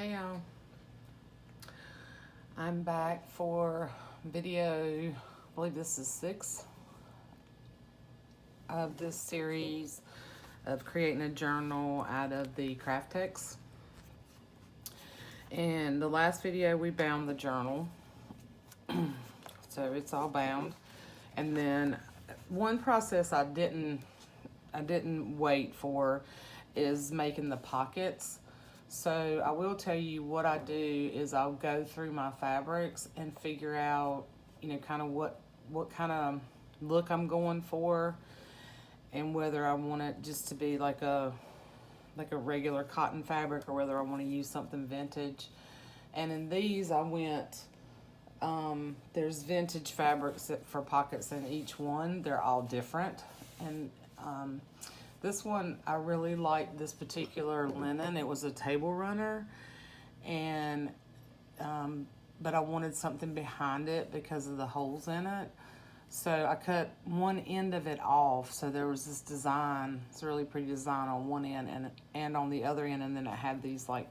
Hey y'all, I'm back for video, I believe this is 6 of this series of creating a journal out of the Kraft-Tex. In the last video we bound the journal, so it's all bound. And then one process I didn't wait for is making the pockets. So I will tell you what I do is I'll go through my fabrics and figure out, kind of what kind of look I'm going for, and whether I want it just to be like a regular cotton fabric or whether I want to use something vintage. And in these I went, there's vintage fabrics for pockets in each one. They're all different. And this one, I really liked this particular linen. It was a table runner, and but I wanted something behind it because of the holes in it. So I cut one end of it off. So there was this design, it's a really pretty design on one end and on the other end, and then it had these like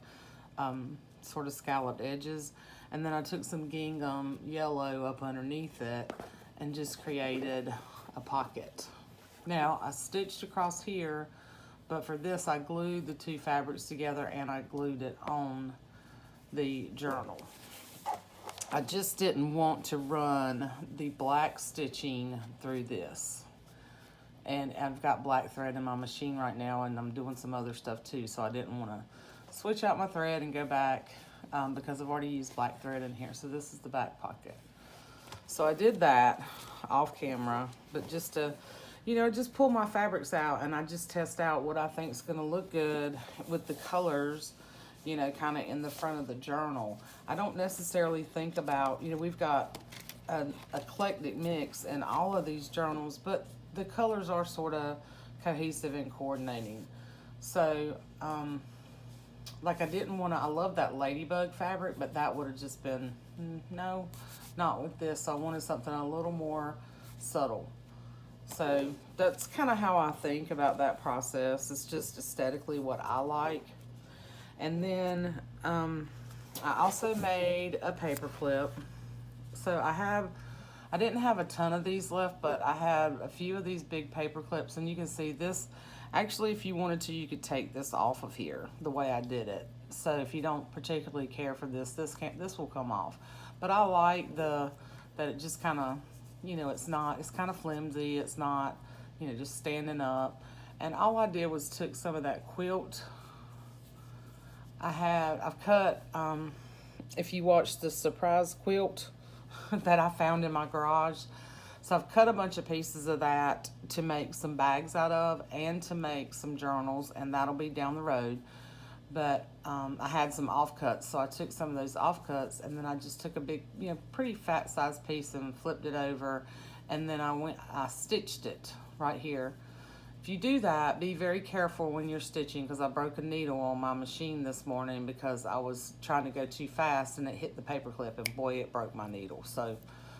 sort of scalloped edges. And then I took some gingham yellow up underneath it and just created a pocket. Now, I stitched across here, but for this, I glued the two fabrics together and I glued it on the journal. I just didn't want to run the black stitching through this. And I've got black thread in my machine right now, and I'm doing some other stuff too, so I didn't want to switch out my thread and go back because I've already used black thread in here. So this is the back pocket. So I did that off camera, but just to just pull my fabrics out and I just test out what I think is going to look good with the colors, kind of in the front of the journal. I don't necessarily think about, we've got an eclectic mix in all of these journals, but the colors are sort of cohesive and coordinating. So, like I didn't want to, I love that ladybug fabric, but that would have just been, no, not with this. So I wanted something a little more subtle. So that's kind of how I think about that process. It's just aesthetically what I like. And then I also made a paper clip. So I didn't have a ton of these left, but I have a few of these big paper clips, and you can see this. Actually, if you wanted to, you could take this off of here the way I did it. So if you don't particularly care for this will come off. But I like that it just kind of, it's kind of flimsy. It's not, just standing up. And all I did was took some of that quilt. I've cut, if you watch the surprise quilt that I found in my garage. So I've cut a bunch of pieces of that to make some bags out of and to make some journals, and that'll be down the road. But I had some offcuts, so I took some of those offcuts, and then I just took a big, pretty fat size piece and flipped it over, and then I stitched it right here. If you do that, be very careful when you're stitching, because I broke a needle on my machine this morning because I was trying to go too fast and it hit the paper clip, and boy, it broke my needle. So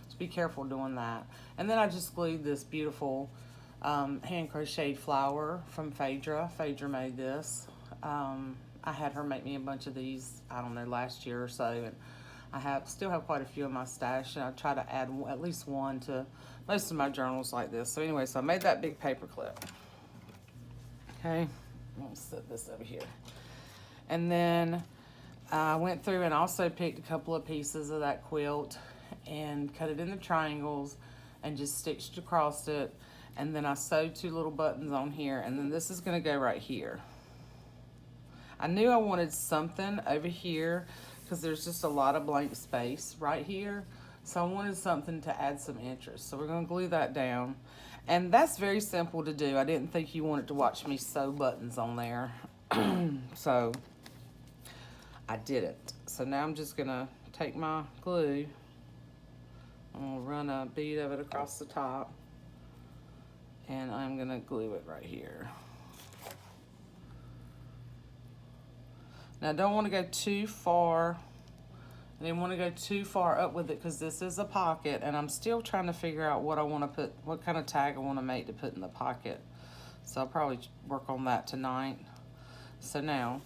just be careful doing that. And then I just glued this beautiful hand crocheted flower from Phaedra. Phaedra made this. I had her make me a bunch of these, I don't know, last year or so, and I still have quite a few in my stash, and I try to add at least one to most of my journals like this. So anyway, so I made that big paper clip. Okay, I'm gonna set this over here. And then I went through and also picked a couple of pieces of that quilt and cut it into triangles and just stitched across it. And then I sewed 2 little buttons on here, and then this is gonna go right here. I knew I wanted something over here because there's just a lot of blank space right here. So I wanted something to add some interest. So we're gonna glue that down. And that's very simple to do. I didn't think you wanted to watch me sew buttons on there. So I did it. So now I'm just gonna take my glue. I'm gonna run a bead of it across the top. And I'm gonna glue it right here. Now, I don't want to go too far. I didn't want to go too far up with it because this is a pocket, and I'm still trying to figure out what I want to put, what kind of tag I want to make to put in the pocket. So I'll probably work on that tonight. So now,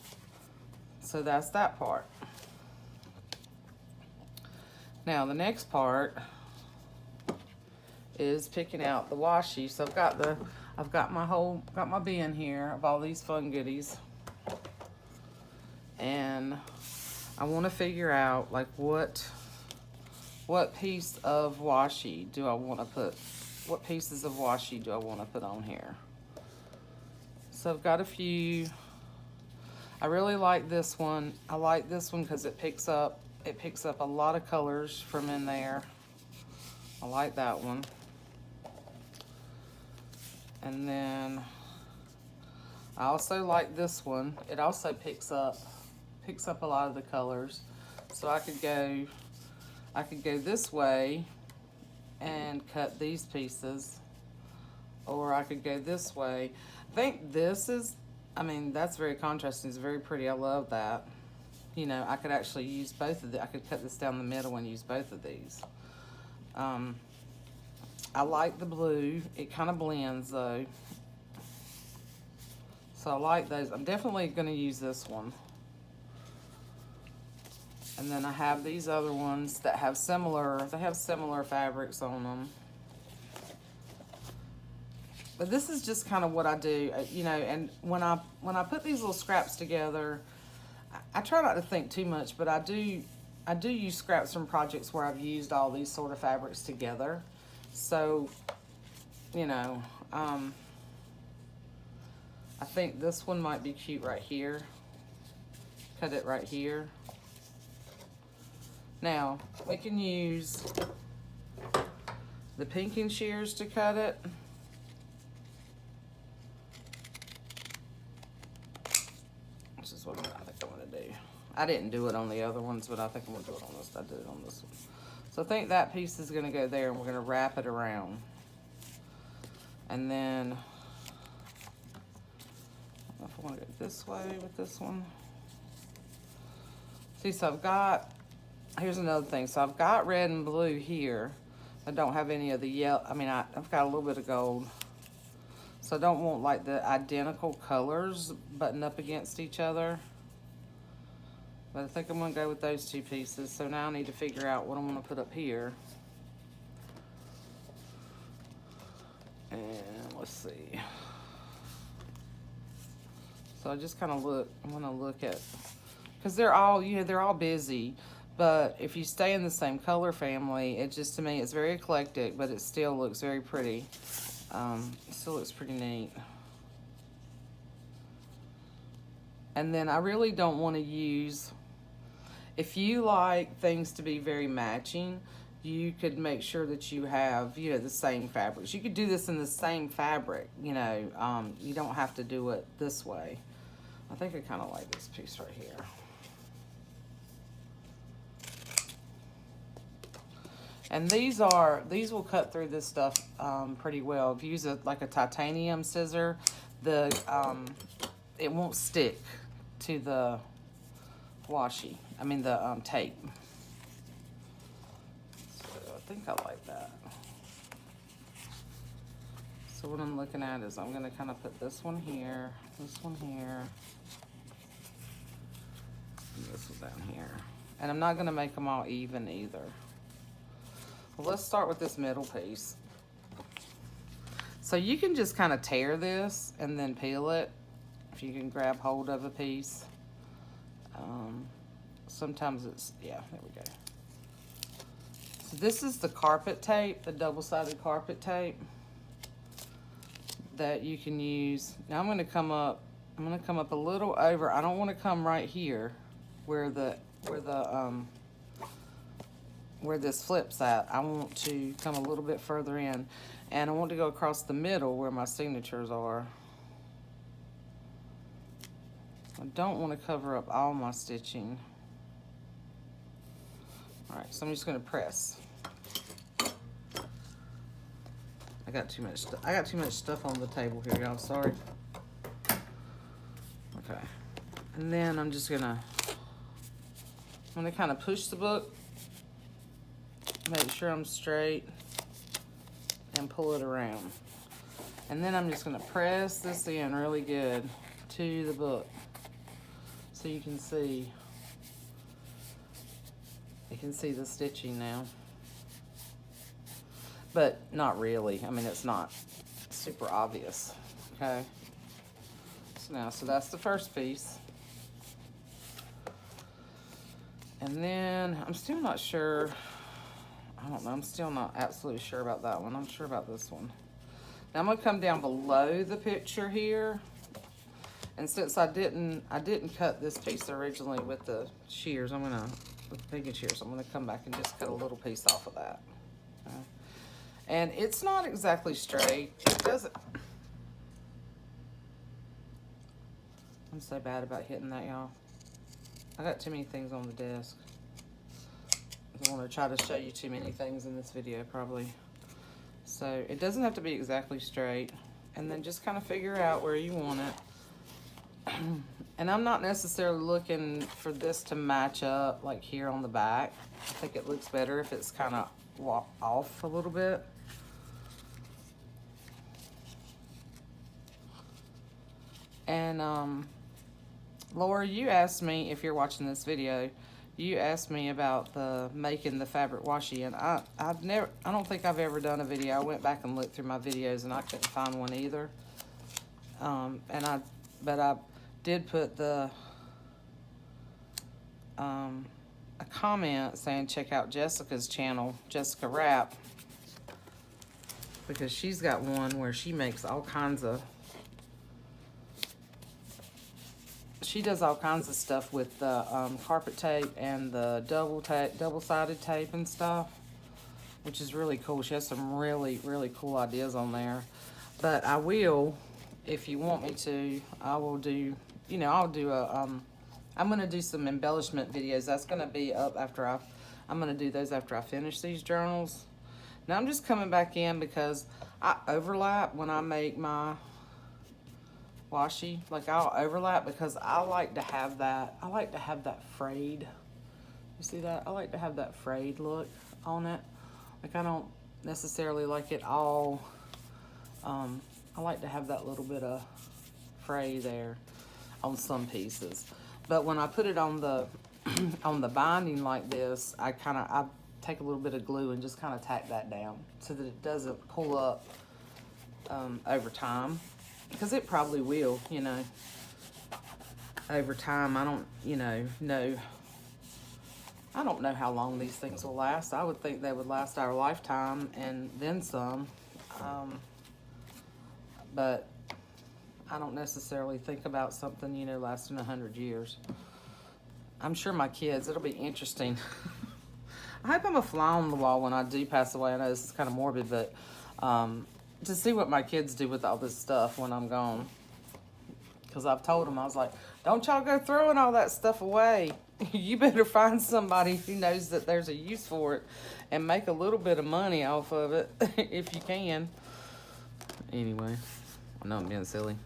So that's that part. Now the next part is picking out the washi. So I've got my bin here of all these fun goodies. And I want to figure out like what piece of washi do I want to put, what pieces of washi do I want to put on here. So I've got a few. I really like this one. I like this one because it picks up a lot of colors from in there. I like that one. And then I also like this one. It also picks up a lot of the colors. So I could go this way and cut these pieces, or I could go this way. I think this is, I mean, that's very contrasting. It's very pretty. I love that. You know, I could actually use both of them. I could cut this down the middle and use both of these. I like the blue. It kind of blends though. So I like those. I'm definitely going to use this one. And then I have these other ones that have similar fabrics on them. But this is just kind of what I do, you know, and when I put these little scraps together, I try not to think too much, but I do use scraps from projects where I've used all these sort of fabrics together. So, you know, I think this one might be cute right here. Cut it right here. Now, we can use the pinking shears to cut it. This is what I think I'm going to do. I didn't do it on the other ones, but I think I'm going to do it on this. I did it on this one. So I think that piece is going to go there, and we're going to wrap it around. And then, I don't know if I want to go this way with this one. See, so I've got, here's another thing. So I've got red and blue here. I don't have any of the yellow. I mean, I've got a little bit of gold. So I don't want like the identical colors button up against each other. But I think I'm going to go with those two pieces. So now I need to figure out what I'm going to put up here. And let's see. So I just kind of look, I want to look at, because they're all, you know, they're all busy. But if you stay in the same color family, it just, to me, it's very eclectic, but it still looks very pretty. It still looks pretty neat. And then I really don't want to use, if you like things to be very matching, you could make sure that you have, you know, the same fabrics. You could do this in the same fabric, you know. You don't have to do it this way. I think I kind of like this piece right here. And these will cut through this stuff pretty well. If you use like a titanium scissor, it won't stick to the washi. I mean the tape. So I think I like that. So what I'm looking at is I'm gonna kind of put this one here, and this one down here. And I'm not gonna make them all even either. Well, let's start with this middle piece. So you can just kind of tear this and then peel it if you can grab hold of a piece. Sometimes it's, yeah, there we go. So this is the carpet tape, the double-sided carpet tape that you can use. Now I'm gonna come up a little over. I don't want to come right here where this flips at. I want to come a little bit further in, and I want to go across the middle where my signatures are. I don't want to cover up all my stitching. All right, so I'm just going to press. I got too much stuff on the table here, y'all. Sorry. Okay, and then I'm gonna kind of push the book. Make sure I'm straight and pull it around. And then I'm just gonna press this in really good to the book. so you can see. You can see the stitching now. But not really. I mean, it's not super obvious. Okay. So that's the first piece. And then I'm still not sure. I don't know. I'm still not absolutely sure about that one. I'm sure about this one. Now I'm gonna come down below the picture here. And since I didn't cut this piece originally with the shears, with the picking shears, I'm gonna come back and just cut a little piece off of that. Okay. And it's not exactly straight. It doesn't. I'm so bad about hitting that, y'all. I got too many things on the desk. I don't want to try to show you too many things in this video, probably. So it doesn't have to be exactly straight. And then just kind of figure out where you want it. And I'm not necessarily looking for this to match up like here on the back. I think it looks better if it's kind of off a little bit. And Laura, you asked me, if you're watching this video, you asked me about making the fabric washi, and I don't think I've ever done a video. I went back and looked through my videos and I couldn't find one either. But I did put a comment saying check out Jessica's channel, Jessica Wrap, because she's got one where she makes all kinds of. She does all kinds of stuff with the carpet tape and the double-sided tape and stuff, which is really cool. She has some really, really cool ideas on there. But I will, if you want me to, I will do, I'll do I'm going to do some embellishment videos. That's going to be up after I'm going to do those after I finish these journals. Now I'm just coming back in because I overlap when I make my washi. Like I'll overlap because I like to have that. I like to have that frayed. You see that? I like to have that frayed look on it. Like I don't necessarily like it all. I like to have that little bit of fray there on some pieces. But when I put it on the on the binding like this, I take a little bit of glue and just kind of tack that down so that it doesn't pull up over time. Because it probably will, over time. I don't, know. I don't know how long these things will last. I would think they would last our lifetime and then some. But I don't necessarily think about something, lasting 100 years. I'm sure my kids, it'll be interesting. I hope I'm a fly on the wall when I do pass away. I know this is kind of morbid, but to see what my kids do with all this stuff when I'm gone. Because I've told them, I was like, don't y'all go throwing all that stuff away. You better find somebody who knows that there's a use for it and make a little bit of money off of it if you can. Anyway, I know I'm being silly.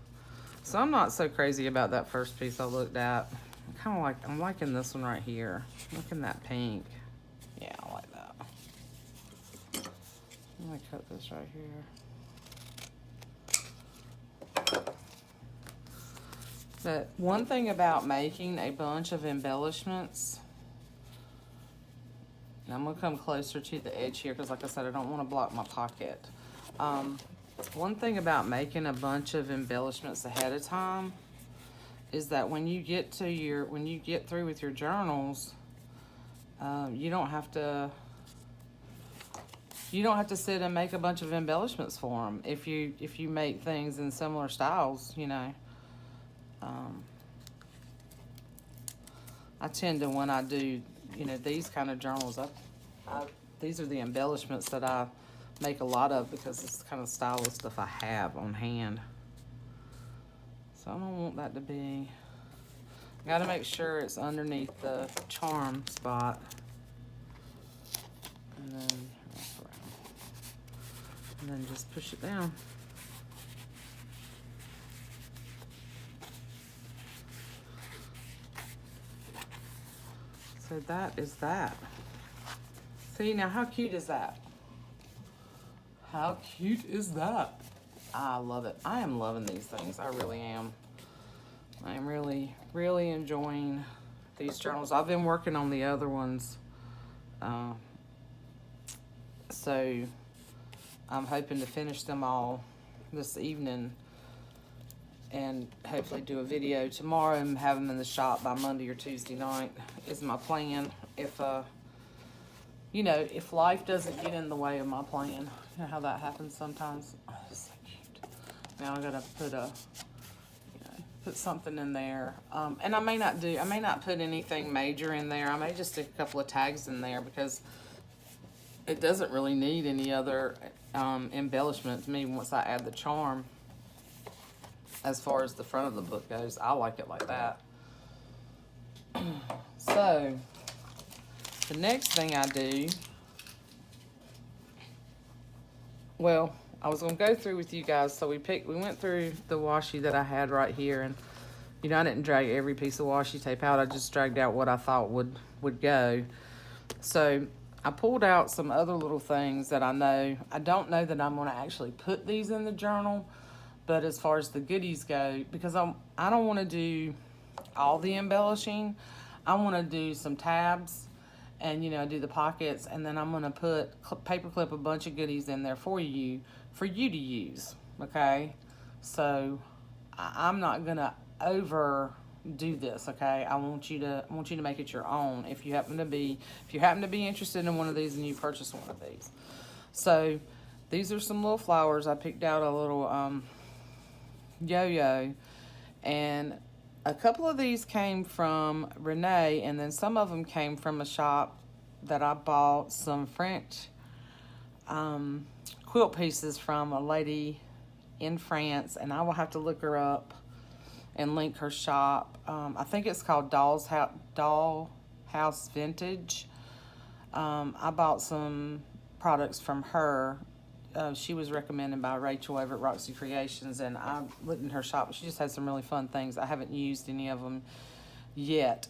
So I'm not so crazy about that first piece I looked at. I'm liking this one right here. Look at that pink. Yeah, I like that. I'm gonna cut this right here. But one thing about making a bunch of embellishments, and I'm gonna come closer to the edge here because like I said, I don't want to block my pocket. One thing about making a bunch of embellishments ahead of time is that when you get through with your journals, you don't have to sit and make a bunch of embellishments for them if you make things in similar styles, I tend to, when I do, these kind of journals, these are the embellishments that I make a lot of because it's the kind of style of stuff I have on hand. So I don't want that to be, I gotta make sure it's underneath the charm spot. And then wrap around. And then just push it down. So that is that. See, now how cute is that? How cute is that? I love it. I am loving these things. I really am. I'm really, really enjoying these journals. I've been working on the other ones. So I'm hoping to finish them all this evening and hopefully do a video tomorrow and have them in the shop by Monday or Tuesday night is my plan. If, you know, if life doesn't get in the way of my plan. You know how that happens sometimes? Oh, it's so cute. Now I gotta put put something in there. And I may not put anything major in there. I may just stick a couple of tags in there because it doesn't really need any other embellishment to me once I add the charm. As far as the front of the book goes, I like it like that. So, the next thing I do, well, I was going to go through with you guys. So we went through the washi that I had right here, and you know, I didn't drag every piece of washi tape out. I just dragged out what I thought would go. So I pulled out some other little things that I don't know that I'm going to actually put these in the journal, but as far as the goodies go, because I don't want to do all the embellishing. I want to do some tabs and, you know, do the pockets, and then I'm going to put paper clip a bunch of goodies in there for you to use, okay? So I'm not going to overdo this, okay? I want you to make it your own if you happen to be interested in one of these and you purchase one of these. So these are some little flowers. I picked out a little yo-yo, and a couple of these came from Renee, and then some of them came from a shop that I bought some French quilt pieces from a lady in France, and I will have to look her up and link her shop. I think it's called Doll House Vintage. I bought some products from her. She was recommended by Rachel over at Roxy Creations, and I looked in her shop. She just had some really fun things. I haven't used any of them yet.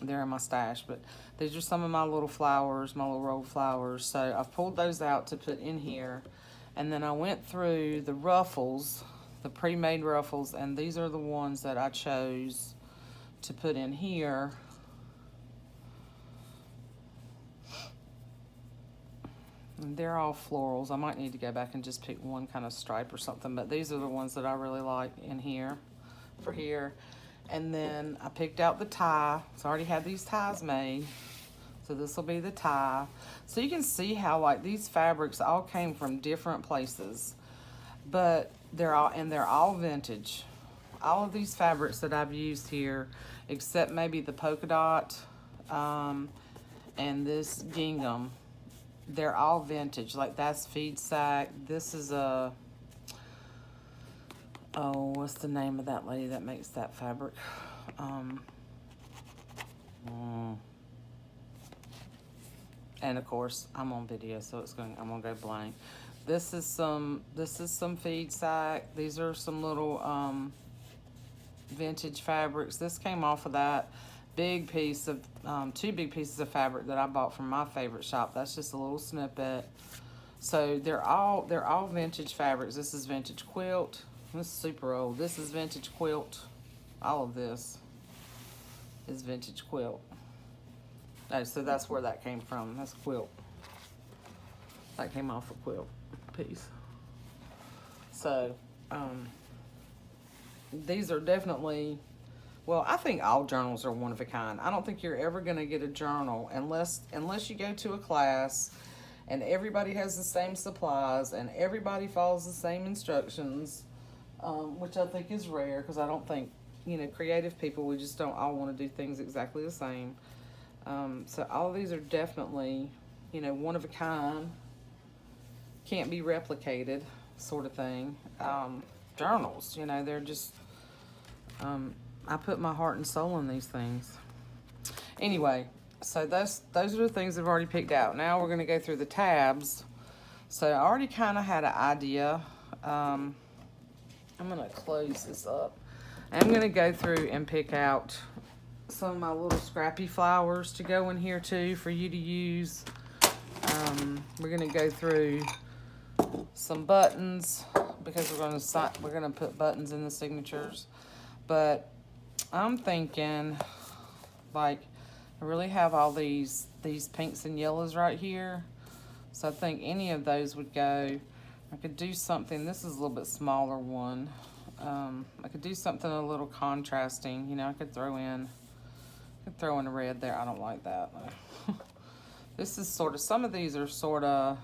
They're in my stash, but these are some of my little flowers, my little rolled flowers. So I've pulled those out to put in here, and then I went through the ruffles, the pre-made ruffles, and these are the ones that I chose to put in here. And they're all florals. I might need to go back and just pick one kind of stripe or something, but these are the ones that I really like in here, for here. And then I picked out the tie. So I already had these ties made. So this will be the tie. So you can see how like these fabrics all came from different places, but they're all vintage. All of these fabrics that I've used here, except maybe the polka dot and this gingham, they're all vintage. Like that's feed sack. This is a, oh, what's the name of that lady that makes that fabric? And of course I'm on video, so I'm gonna go blank. This is some feed sack. These are some little vintage fabrics. This came off of that big piece of two big pieces of fabric that I bought from my favorite shop. That's just a little snippet. So they're all vintage fabrics. This is vintage quilt. This is super old. This is vintage quilt. All of this is vintage quilt. Oh, so that's where that came from. That's quilt. That came off a quilt piece. So these are definitely, well, I think all journals are one of a kind. I don't think you're ever going to get a journal unless you go to a class and everybody has the same supplies and everybody follows the same instructions, which I think is rare because I don't think, you know, creative people, we just don't all want to do things exactly the same. So all of these are definitely, you know, one of a kind, can't be replicated sort of thing. Journals, you know, they're just, I put my heart and soul in these things. Anyway, so those are the things I've already picked out. Now we're going to go through the tabs. So I already kind of had an idea. I'm going to close this up. I'm going to go through and pick out some of my little scrappy flowers to go in here too for you to use. We're going to go through some buttons because we're going to put buttons in the signatures. But I'm thinking, like, I really have all these pinks and yellows right here. So I think any of those would go. I could do something, this is a little bit smaller one. I could do something a little contrasting. You know, I could throw in a red there. I don't like that. This is sort of, some of these are sort of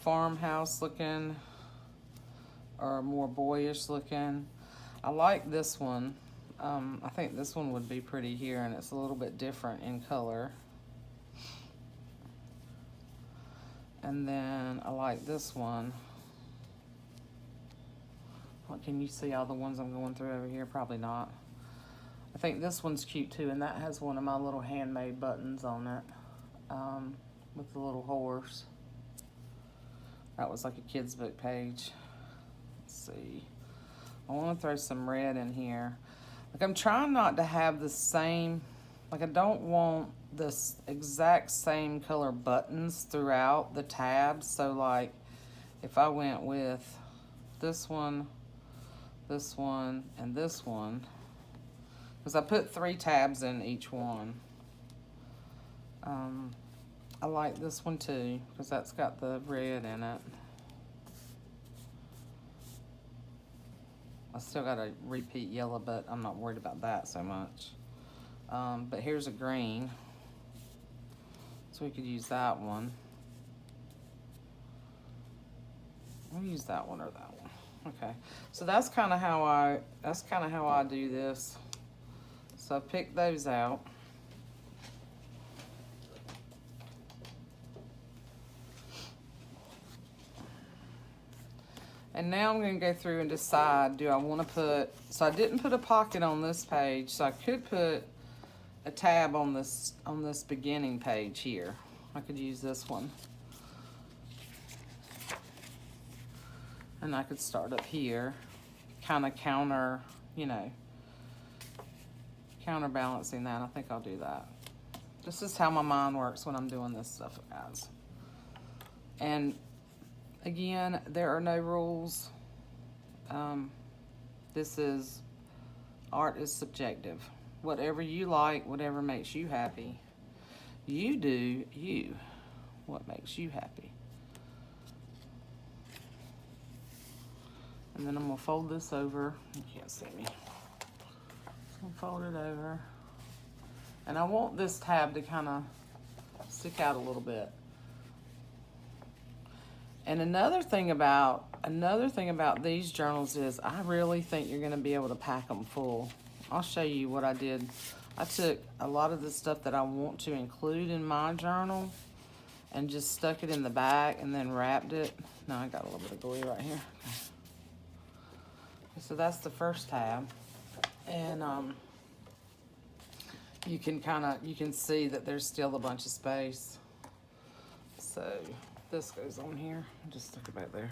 farmhouse looking or more boyish looking. I like this one. I think this one would be pretty here, and it's a little bit different in color. And then I like this one. Can you see all the ones I'm going through over here? Probably not. I think this one's cute too, and that has one of my little handmade buttons on it, with the little horse. That was like a kid's book page. Let's see. I want to throw some red in here. Like, I'm trying not to have the same, like, I don't want this exact same color buttons throughout the tabs. So like, if I went with this one, and this one, because I put 3 tabs in each one. I like this one too, because that's got the red in it. I still got a repeat yellow, but I'm not worried about that so much. But here's a green, so we could use that one. We'll use that one or that one. Okay, so that's kind of how I do this. So I picked those out. And now I'm going to go through and decide, do I want to put, so I didn't put a pocket on this page, so I could put a tab on this beginning page here. I could use this one. And I could start up here, kind of counter, you know, counterbalancing that. I think I'll do that. This is how my mind works when I'm doing this stuff, guys. And again, there are no rules. This is, art is subjective. Whatever you like, whatever makes you happy. You do you, what makes you happy. And then I'm gonna fold this over. You can't see me. Just gonna fold it over. And I want this tab to kind of stick out a little bit. And another thing about these journals is I really think you're gonna be able to pack them full. I'll show you what I did. I took a lot of the stuff that I want to include in my journal and just stuck it in the back and then wrapped it. Now I got a little bit of glue right here. Okay. So that's the first tab, and you can see that there's still a bunch of space. So this goes on here. I'll just stick it back there.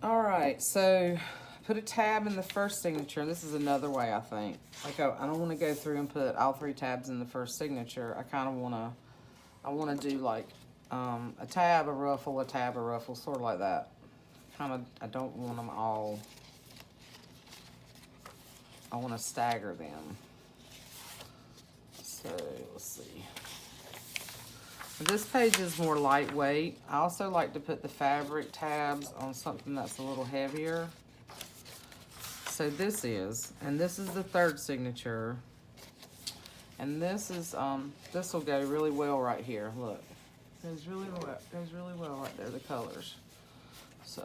All right, so put a tab in the first signature. This is another way I think. Like I don't want to go through and put all 3 tabs in the first signature. I kind of want to do like a tab, a ruffle, a tab, a ruffle, sort of like that. I don't want them all, I want to stagger them. So let's see. This page is more lightweight. I also like to put the fabric tabs on something that's a little heavier. So this is the 3rd signature. And this is, this will go really well right here. Look, goes really well right there, the colors. So,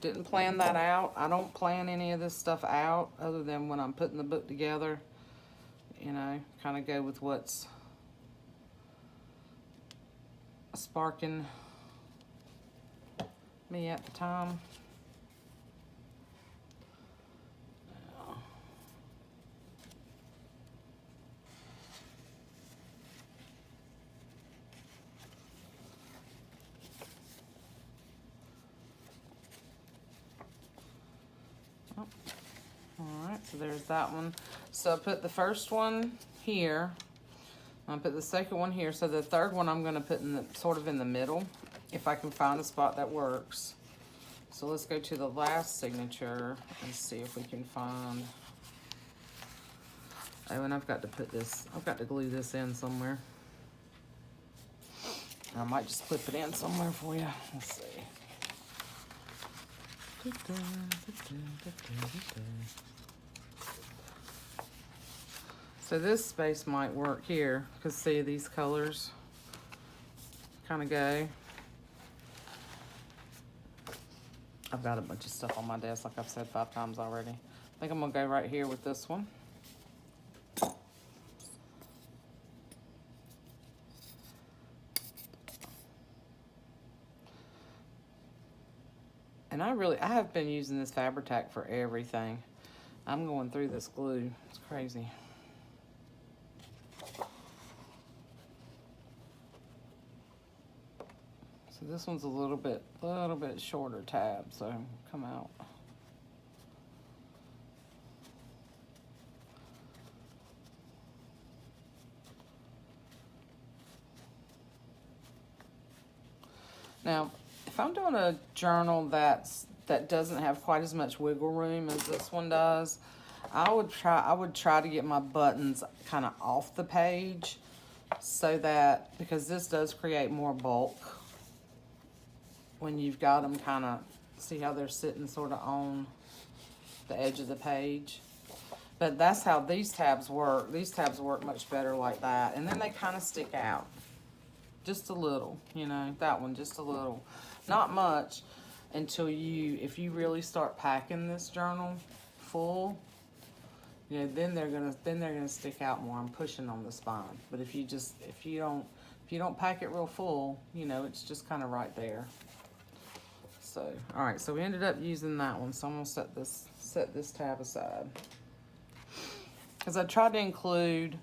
didn't plan that out. I don't plan any of this stuff out other than when I'm putting the book together. You know, kind of go with what's sparking me at the time. Alright, so there's that one. So I put the first one here. I put the second one here. So the 3rd one I'm going to put in the, sort of in the middle, if I can find a spot that works. So let's go to the last signature and see if we can find. Oh, and I've got to put this, I've got to glue this in somewhere. I might just clip it in somewhere for you. Let's see. So this space might work here, because see these colors kind of go. I've got a bunch of stuff on my desk, like I've said 5 times already. I think I'm gonna go right here with this one. And I have been using this Fabri-Tac for everything. I'm going through this glue, it's crazy. So this one's a little bit shorter tab, so come out. Now, if I'm doing a journal that doesn't have quite as much wiggle room as this one does, I would try to get my buttons kind of off the page, so that, because this does create more bulk when you've got them kind of, see how they're sitting sort of on the edge of the page. But that's how these tabs work. These tabs work much better like that. And then they kind of stick out just a little, you know, that one just a little. Not much until if you really start packing this journal full, you know, then they're gonna stick out more. I'm pushing on the spine. But if you don't pack it real full, you know, it's just kind of right there. So, all right, so we ended up using that one. So I'm gonna set this tab aside. Because I tried to include,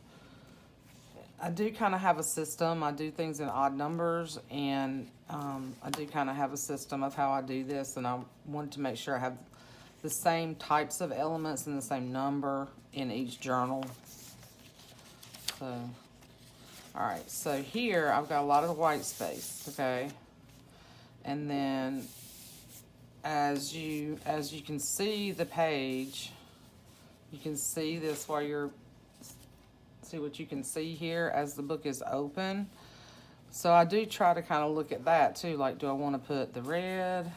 I do kind of have a system. I do things in odd numbers, and I do kind of have a system of how I do this, and I wanted to make sure I have the same types of elements and the same number in each journal. So, all right, so here I've got a lot of white space, okay? And then as you can see the page, you can see this while you're, see what you can see here as the book is open. So I do try to kind of look at that too, like, do I want to put the red?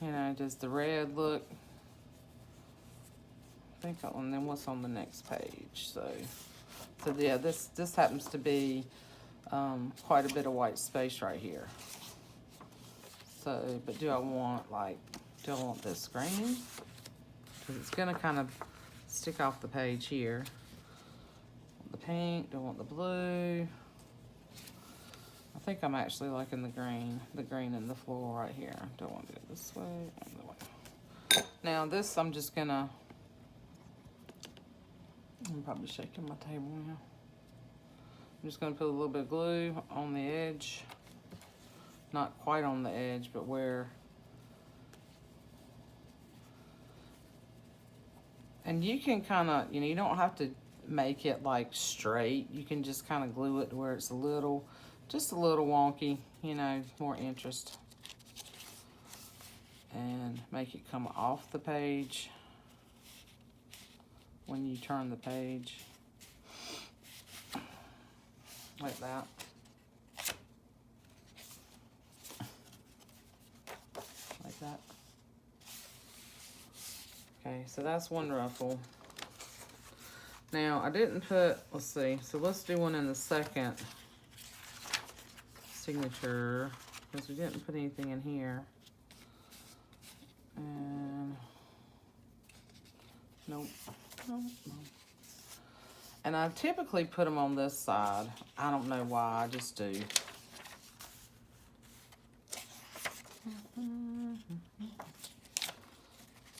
You know, does the red look, I think, and then what's on the next page? So yeah, this happens to be quite a bit of white space right here. So, but do I want this green? Because it's gonna kind of stick off the page here. The pink, don't want the blue. I think I'm actually liking the green in the floor right here. Don't want to go this way, other way. Now this, I'm probably shaking my table now. I'm just gonna put a little bit of glue on the edge. Not quite on the edge, but where. And you can kind of, you know, you don't have to make it like straight. You can just kind of glue it to where it's just a little wonky, you know, more interest. And make it come off the page when you turn the page. Like that. Like that. Okay, so that's one ruffle. Now, I didn't put, let's see, so let's do one in the second signature, because we didn't put anything in here. And, nope. And I typically put them on this side. I don't know why, I just do.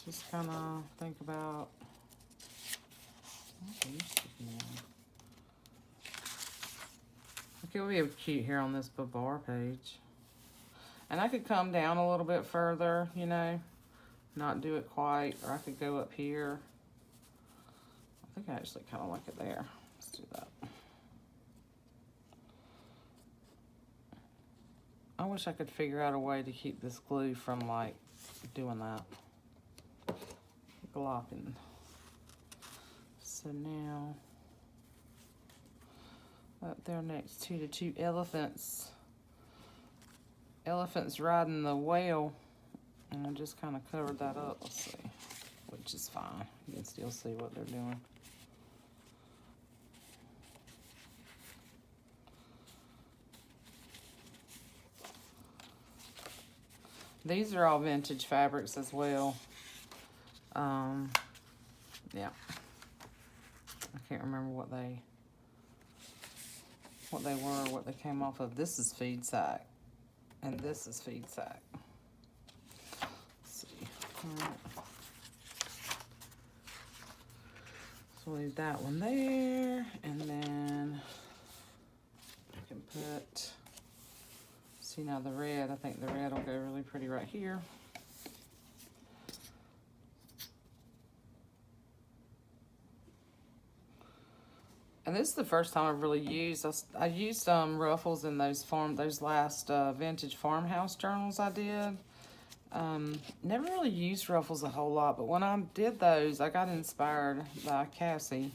Just kind of think about, okay, we have cute here on this Babar page. And I could come down a little bit further, you know, not do it quite, or I could go up here. I think I actually kind of like it there. Let's do that. I wish I could figure out a way to keep this glue from like doing that. Glopping. So now, up there next to the two elephants. Elephants riding the whale. And I just kind of covered that up, let's see. Which is fine. You can still see what they're doing. These are all vintage fabrics as well. Yeah. I can't remember what they were, what they came off of. This is feed sack, and this is feed sack. Let's see. All right. So we'll leave that one there, and then I can put. See now the red, I think the red will go really pretty right here. And this is the first time I've really used, I used ruffles in those last vintage farmhouse journals I did. Never really used ruffles a whole lot, but when I did those, I got inspired by Cassie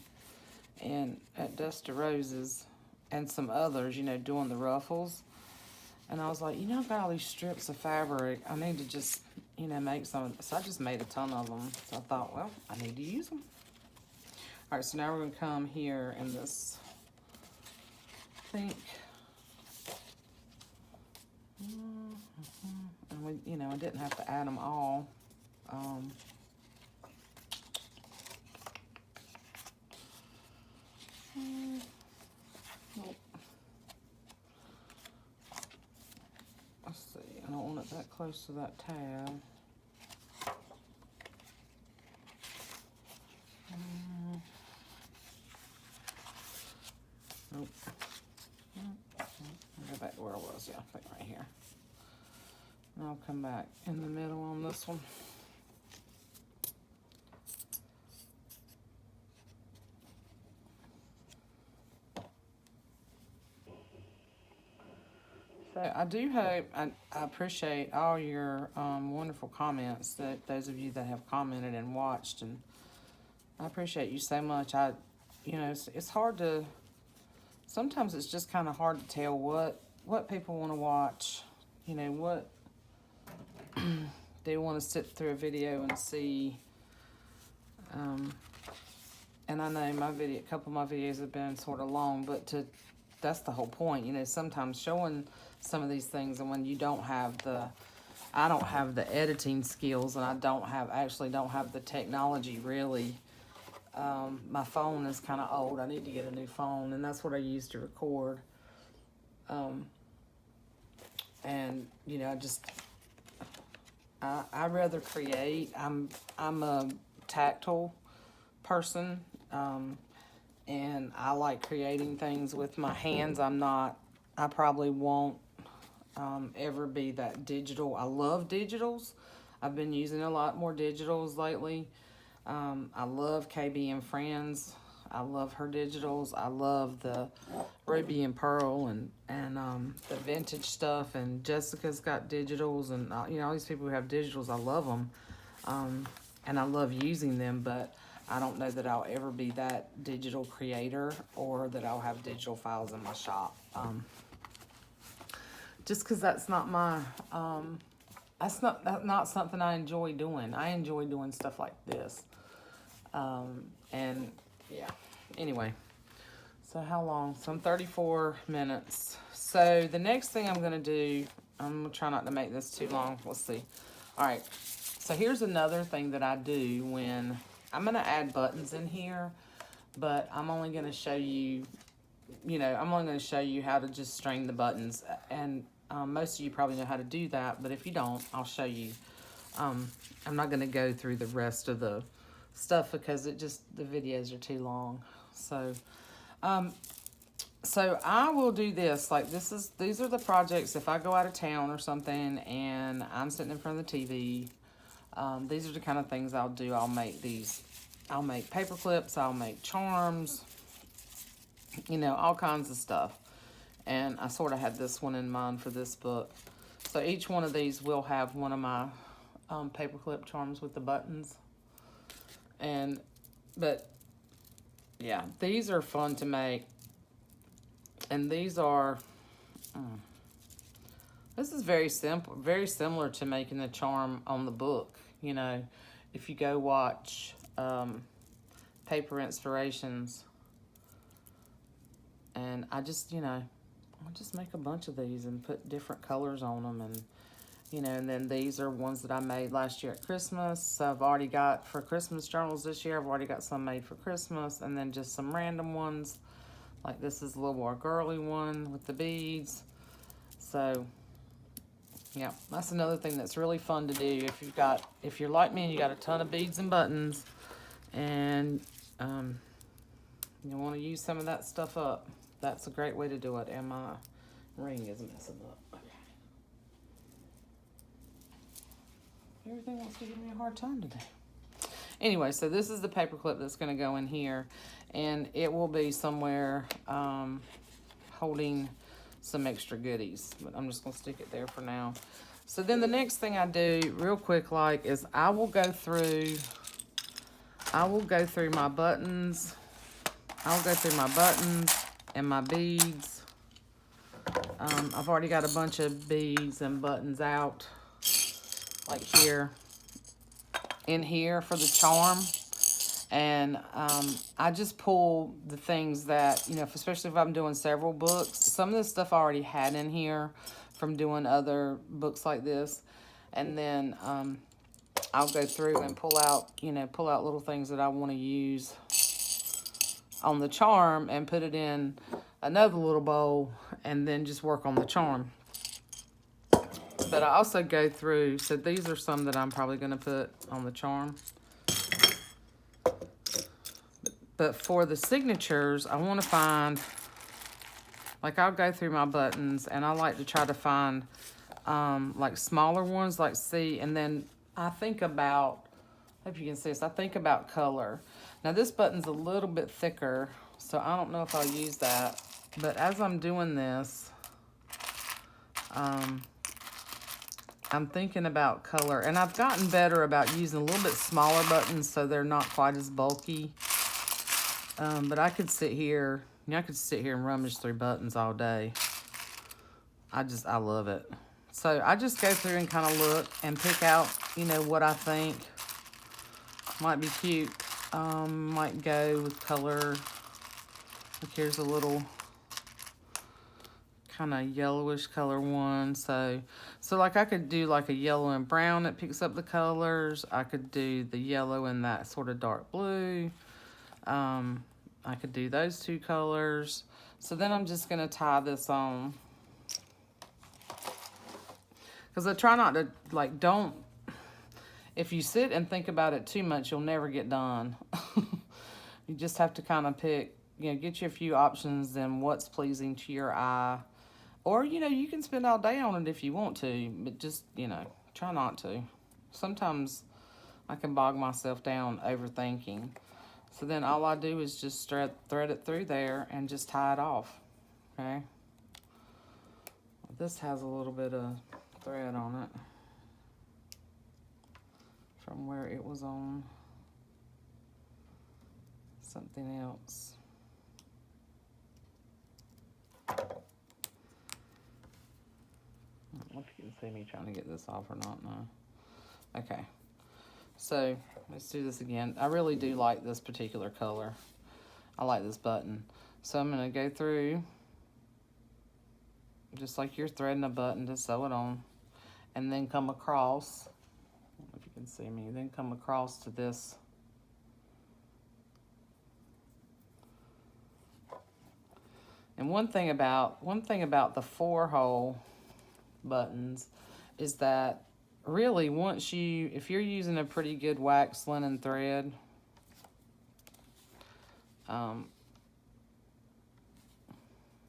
and at Dust to Roses and some others, you know, doing the ruffles. And I was like, you know, I've got all these strips of fabric. I need to just, you know, make some. So I just made a ton of them. So I thought, well, I need to use them. All right, so now we're going to come here in this pink. And we, you know, I didn't have to add them all. Nope. Let's see, I don't want it that close to that tab. Nope. I'll go back to where I was, yeah, I think right here. And I'll come back in the middle on this one. So I do hope, I appreciate all your wonderful comments, that those of you that have commented and watched, and I appreciate you so much. You know, it's hard to, sometimes it's just kind of hard to tell what people want to watch, you know, what they want to sit through a video and see. And I know a couple of my videos have been sort of long, but that's the whole point, you know, sometimes showing some of these things, and when you don't have I don't have the editing skills, and I actually don't have the technology really. My phone is kind of old. I need to get a new phone, and that's what I use to record. And you know, I rather create. I'm a tactile person, and I like creating things with my hands. I probably won't ever be that digital. I love digitals. I've been using a lot more digitals lately. I love KB and Friends. I love her digitals. I love the Ruby and Pearl and the vintage stuff. And Jessica's got digitals, and you know, all these people who have digitals, I love them, and I love using them. But I don't know that I'll ever be that digital creator, or that I'll have digital files in my shop. Just because that's not my that's not something I enjoy doing. I enjoy doing stuff like this. And yeah, anyway, so how long? So I'm 34 minutes. So the next thing I'm going to do, I'm going to try not to make this too long. We'll see. All right. So here's another thing that I do when I'm going to add buttons in here, but I'm only going to show you, I'm only going to show you how to just string the buttons. And most of you probably know how to do that, but if you don't, I'll show you. I'm not going to go through the rest of the stuff because the videos are too long. So, so I will do this. Like these are the projects. If I go out of town or something and I'm sitting in front of the TV, these are the kind of things I'll do. I'll make paper clips. I'll make charms, all kinds of stuff. And I sort of had this one in mind for this book. So each one of these will have one of my paperclip charms with the buttons. But yeah, these are fun to make. And these are, this is very simple, very similar to making the charm on the book. You know, if you go watch Paper Inspirations, and I just, I'll just make a bunch of these and put different colors on them. And, and then these are ones that I made last year at Christmas. So I've already got, for Christmas journals this year, I've already got some made for Christmas. And then just some random ones. Like this is a little more girly one with the beads. So, yeah, that's another thing that's really fun to do. If you're like me and you got a ton of beads and buttons, and you want to use some of that stuff up, that's a great way to do it. And my ring is messing up. Okay. Everything wants to give me a hard time today. Anyway, so this is the paper clip that's going to go in here, and it will be somewhere holding some extra goodies, but I'm just going to stick it there for now. So then the next thing I do real quick, is I will go through my buttons. I'll go through my buttons and my beads. I've already got a bunch of beads and buttons out, like here, in here for the charm. And I just pull the things that, especially if I'm doing several books. Some of this stuff I already had in here from doing other books like this. And then I'll go through and pull out little things that I want to use on the charm and put it in another little bowl and then just work on the charm. But I also go through, so these are some that I'm probably going to put on the charm. But for the signatures, I want to find, I'll go through my buttons, and I like to try to find, smaller ones, C, and then I think about, hope you can see this, I think about color. Now, this button's a little bit thicker, so I don't know if I'll use that. But as I'm doing this, I'm thinking about color, and I've gotten better about using a little bit smaller buttons so they're not quite as bulky. But I could sit here, and rummage through buttons all day. I love it. So I just go through and kind of look and pick out, what I think might be cute. Might go with color. Here's a little kind of yellowish color one. So I could do a yellow and brown that picks up the colors. I could do the yellow and that sort of dark blue. I could do those two colors. So then I'm just going to tie this on. Because I try not to, if you sit and think about it too much, you'll never get done. You just have to kind of pick, get you a few options and what's pleasing to your eye. Or, you can spend all day on it if you want to, but just, try not to. Sometimes I can bog myself down overthinking. So then all I do is just thread it through there and just tie it off, okay? This has a little bit of thread on it from where it was on something else. I don't know if you can see me trying to get this off or not. No. Okay. So let's do this again. I really do like this particular color. I like this button. So I'm going to go through, just like you're threading a button to sew it on, and then come across, I don't know if you can see me, then come across to this. And one thing about the 4-hole buttons is that really, if you're using a pretty good wax linen thread,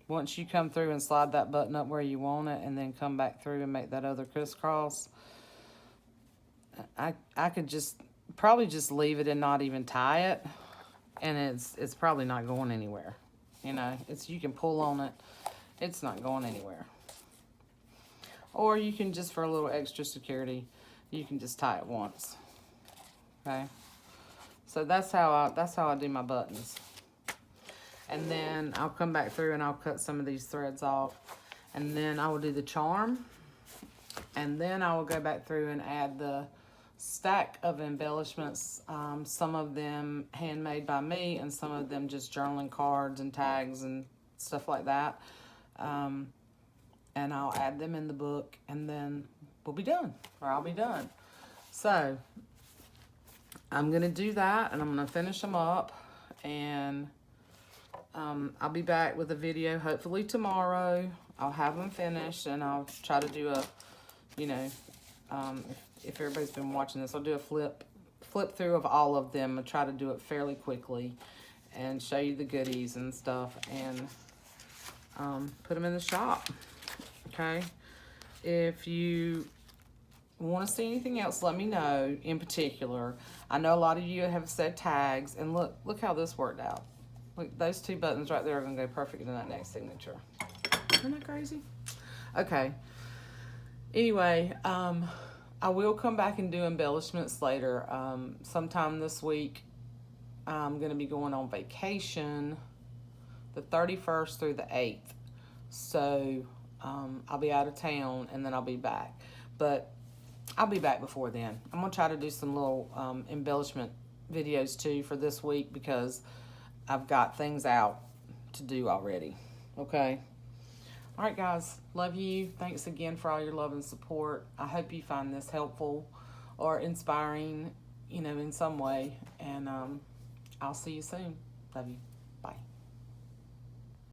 once you come through and slide that button up where you want it and then come back through and make that other crisscross, I could probably just leave it and not even tie it, and it's probably not going anywhere. You can pull on it, it's not going anywhere. Or you can just, for a little extra security, you can just tie it once. Okay. So that's how I do my buttons. And then I'll come back through and I'll cut some of these threads off. And then I will do the charm. And then I will go back through and add the stack of embellishments. Some of them handmade by me and some of them just journaling cards and tags and stuff like that. And I'll add them in the book and then we'll be done, or I'll be done. So I'm going to do that and I'm going to finish them up, and I'll be back with a video hopefully tomorrow. I'll have them finished and I'll try to do a, you know, if everybody's been watching this, I'll do a flip through of all of them and try to do it fairly quickly and show you the goodies and stuff, and put them in the shop. Okay. If you want to see anything else, let me know. In particular, I know a lot of you have said tags, and look how this worked out. Look, those two buttons right there are going to go perfect into that next signature. Isn't that crazy? Okay. Anyway, I will come back and do embellishments later. Sometime this week, I'm going to be going on vacation the 31st through the 8th. So I'll be out of town and then I'll be back. But I'll be back before then. I'm going to try to do some little embellishment videos too for this week because I've got things out to do already. Okay? All right, guys. Love you. Thanks again for all your love and support. I hope you find this helpful or inspiring, you know, in some way. And I'll see you soon. Love you.